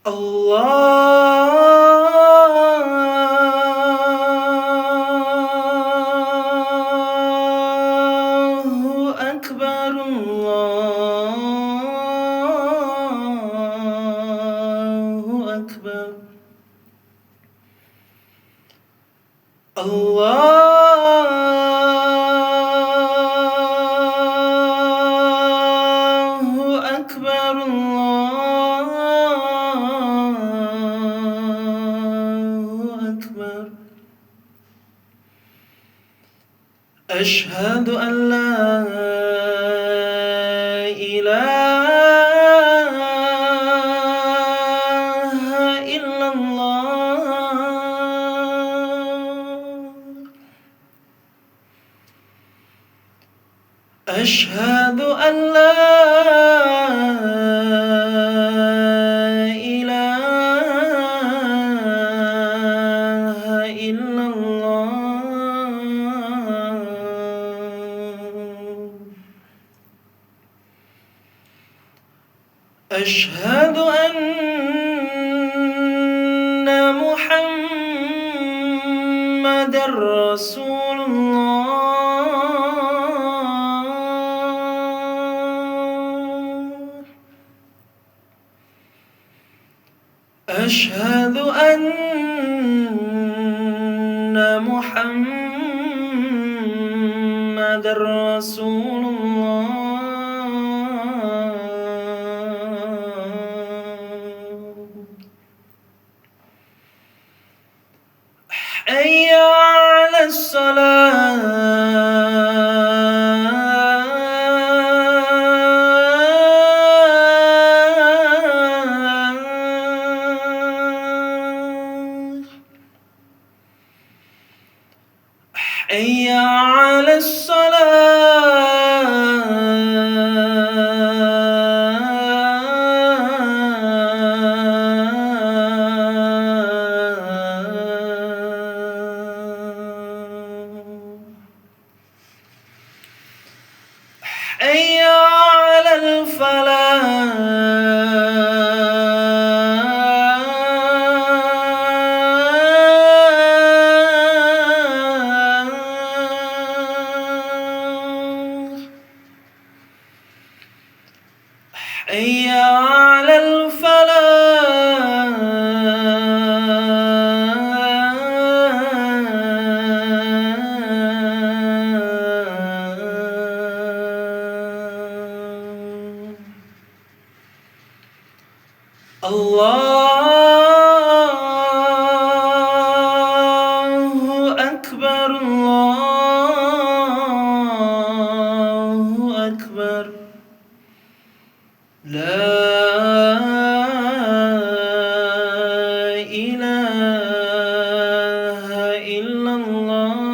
الله أكبر الله أكبر الله أكبر الله أكبر أشهد أن لا إله إلا الله أشهد أن لا إله إلا الله أشهد أن محمدًا رسول الله أشهد أن محمدًا رسول الله حي على الصلاة حي على الصلاة حي على الفلاح حي على الفلاح الله أكبر الله أكبر لا إله إلا الله